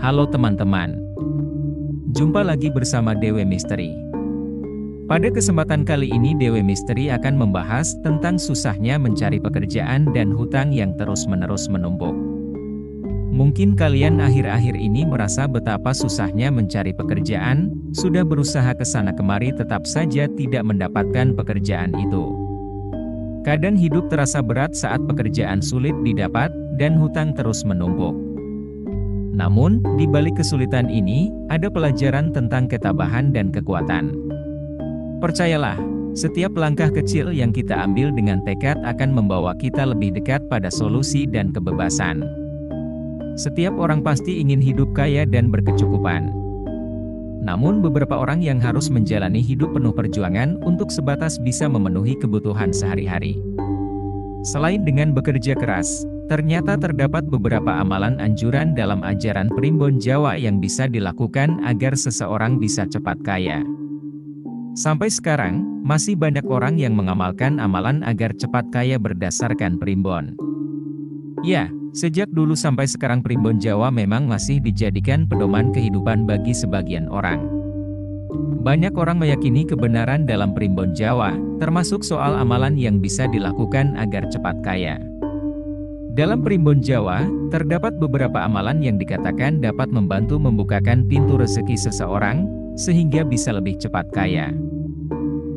Halo teman-teman, jumpa lagi bersama Dewe Misteri. Pada kesempatan kali ini Dewe Misteri akan membahas tentang susahnya mencari pekerjaan dan hutang yang terus-menerus menumpuk. Mungkin kalian akhir-akhir ini merasa betapa susahnya mencari pekerjaan, sudah berusaha ke sana kemari tetap saja tidak mendapatkan pekerjaan itu. Kadang hidup terasa berat saat pekerjaan sulit didapat, dan hutang terus menumpuk. Namun, di balik kesulitan ini, ada pelajaran tentang ketabahan dan kekuatan. Percayalah, setiap langkah kecil yang kita ambil dengan tekad akan membawa kita lebih dekat pada solusi dan kebebasan. Setiap orang pasti ingin hidup kaya dan berkecukupan. Namun beberapa orang yang harus menjalani hidup penuh perjuangan untuk sebatas bisa memenuhi kebutuhan sehari-hari. Selain dengan bekerja keras, ternyata terdapat beberapa amalan anjuran dalam ajaran Primbon Jawa yang bisa dilakukan agar seseorang bisa cepat kaya. Sampai sekarang, masih banyak orang yang mengamalkan amalan agar cepat kaya berdasarkan Primbon. Ya, sejak dulu sampai sekarang Primbon Jawa memang masih dijadikan pedoman kehidupan bagi sebagian orang. Banyak orang meyakini kebenaran dalam Primbon Jawa, termasuk soal amalan yang bisa dilakukan agar cepat kaya. Dalam Primbon Jawa, terdapat beberapa amalan yang dikatakan dapat membantu membukakan pintu rezeki seseorang, sehingga bisa lebih cepat kaya.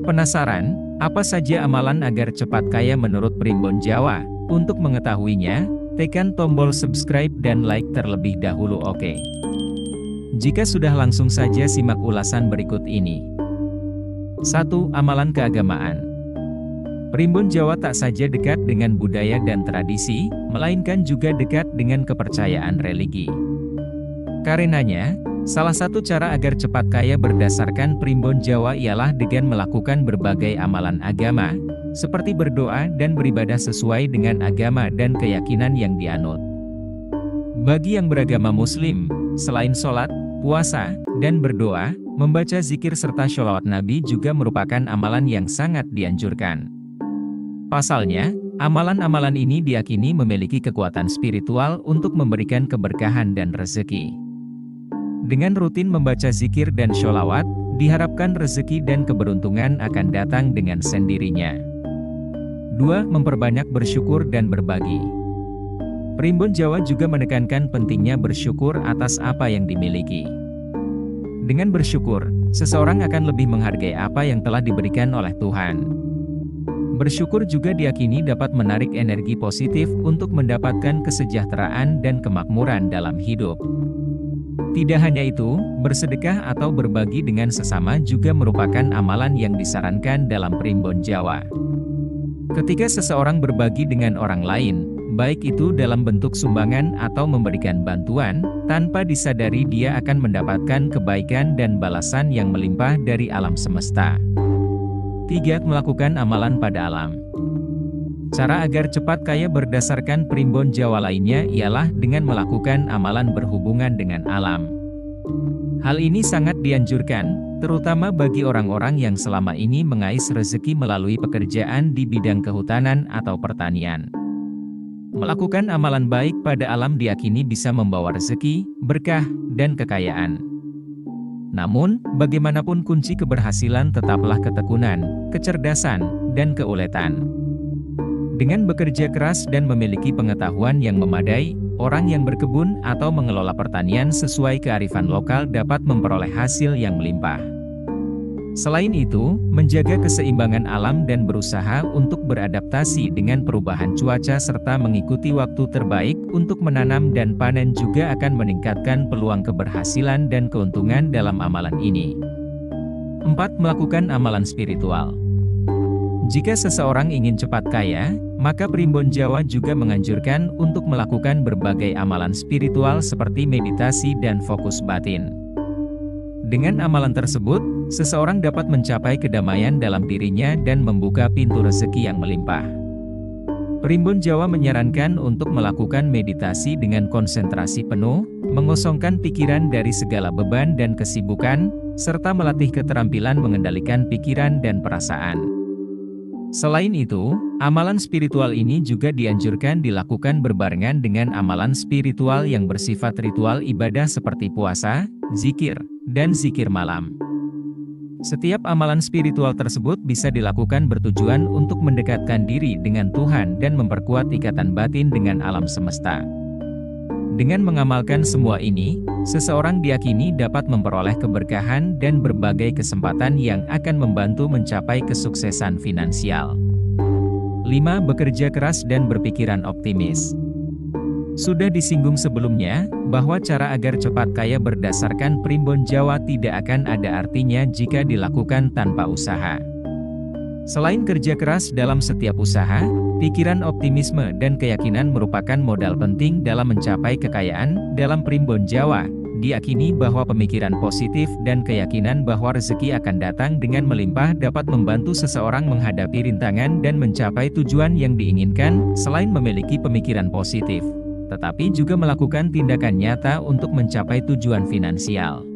Penasaran, apa saja amalan agar cepat kaya menurut Primbon Jawa? Untuk mengetahuinya, tekan tombol subscribe dan like terlebih dahulu, oke? Jika sudah, langsung saja simak ulasan berikut ini. 1. Amalan keagamaan. Primbon Jawa tak saja dekat dengan budaya dan tradisi, melainkan juga dekat dengan kepercayaan religi. Karenanya, salah satu cara agar cepat kaya berdasarkan Primbon Jawa ialah dengan melakukan berbagai amalan agama, seperti berdoa dan beribadah sesuai dengan agama dan keyakinan yang dianut. Bagi yang beragama Muslim, selain sholat, puasa, dan berdoa, membaca zikir serta sholawat Nabi juga merupakan amalan yang sangat dianjurkan. Pasalnya, amalan-amalan ini diyakini memiliki kekuatan spiritual untuk memberikan keberkahan dan rezeki. Dengan rutin membaca zikir dan sholawat, diharapkan rezeki dan keberuntungan akan datang dengan sendirinya. 2. Memperbanyak bersyukur dan berbagi. Primbon Jawa juga menekankan pentingnya bersyukur atas apa yang dimiliki. Dengan bersyukur, seseorang akan lebih menghargai apa yang telah diberikan oleh Tuhan. Bersyukur juga diyakini dapat menarik energi positif untuk mendapatkan kesejahteraan dan kemakmuran dalam hidup. Tidak hanya itu, bersedekah atau berbagi dengan sesama juga merupakan amalan yang disarankan dalam Primbon Jawa. Ketika seseorang berbagi dengan orang lain, baik itu dalam bentuk sumbangan atau memberikan bantuan, tanpa disadari dia akan mendapatkan kebaikan dan balasan yang melimpah dari alam semesta. 3. Melakukan amalan pada alam. Cara agar cepat kaya berdasarkan Primbon Jawa lainnya ialah dengan melakukan amalan berhubungan dengan alam. Hal ini sangat dianjurkan, terutama bagi orang-orang yang selama ini mengais rezeki melalui pekerjaan di bidang kehutanan atau pertanian. Melakukan amalan baik pada alam diyakini bisa membawa rezeki, berkah, dan kekayaan. Namun, bagaimanapun kunci keberhasilan tetaplah ketekunan, kecerdasan, dan keuletan. Dengan bekerja keras dan memiliki pengetahuan yang memadai, orang yang berkebun atau mengelola pertanian sesuai kearifan lokal dapat memperoleh hasil yang melimpah. Selain itu, menjaga keseimbangan alam dan berusaha untuk beradaptasi dengan perubahan cuaca serta mengikuti waktu terbaik untuk menanam dan panen juga akan meningkatkan peluang keberhasilan dan keuntungan dalam amalan ini. 4. Melakukan amalan spiritual. Jika seseorang ingin cepat kaya, maka Primbon Jawa juga menganjurkan untuk melakukan berbagai amalan spiritual seperti meditasi dan fokus batin. Dengan amalan tersebut, seseorang dapat mencapai kedamaian dalam dirinya dan membuka pintu rezeki yang melimpah. Primbon Jawa menyarankan untuk melakukan meditasi dengan konsentrasi penuh, mengosongkan pikiran dari segala beban dan kesibukan, serta melatih keterampilan mengendalikan pikiran dan perasaan. Selain itu, amalan spiritual ini juga dianjurkan dilakukan berbarengan dengan amalan spiritual yang bersifat ritual ibadah seperti puasa, zikir, dan zikir malam. Setiap amalan spiritual tersebut bisa dilakukan bertujuan untuk mendekatkan diri dengan Tuhan dan memperkuat ikatan batin dengan alam semesta. Dengan mengamalkan semua ini, seseorang diyakini dapat memperoleh keberkahan dan berbagai kesempatan yang akan membantu mencapai kesuksesan finansial. 5. Bekerja keras dan berpikiran optimis. Sudah disinggung sebelumnya, bahwa cara agar cepat kaya berdasarkan primbon Jawa tidak akan ada artinya jika dilakukan tanpa usaha. Selain kerja keras dalam setiap usaha, pikiran optimisme dan keyakinan merupakan modal penting dalam mencapai kekayaan. Dalam primbon Jawa, diyakini bahwa pemikiran positif dan keyakinan bahwa rezeki akan datang dengan melimpah dapat membantu seseorang menghadapi rintangan dan mencapai tujuan yang diinginkan. Selain memiliki pemikiran positif, tetapi juga melakukan tindakan nyata untuk mencapai tujuan finansial.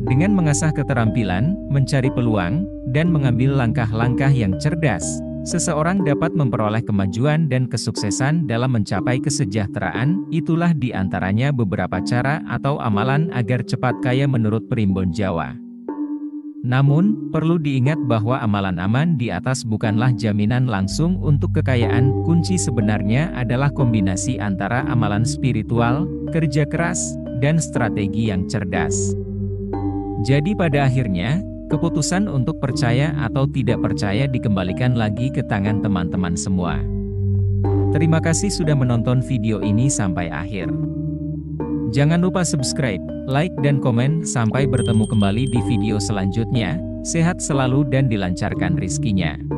Dengan mengasah keterampilan, mencari peluang, dan mengambil langkah-langkah yang cerdas, seseorang dapat memperoleh kemajuan dan kesuksesan dalam mencapai kesejahteraan. Itulah di antaranya beberapa cara atau amalan agar cepat kaya menurut primbon Jawa. Namun, perlu diingat bahwa amalan aman di atas bukanlah jaminan langsung untuk kekayaan. Kunci sebenarnya adalah kombinasi antara amalan spiritual, kerja keras, dan strategi yang cerdas. Jadi pada akhirnya, keputusan untuk percaya atau tidak percaya dikembalikan lagi ke tangan teman-teman semua. Terima kasih sudah menonton video ini sampai akhir. Jangan lupa subscribe, like dan komen. Sampai bertemu kembali di video selanjutnya. Sehat selalu dan dilancarkan rizkinya.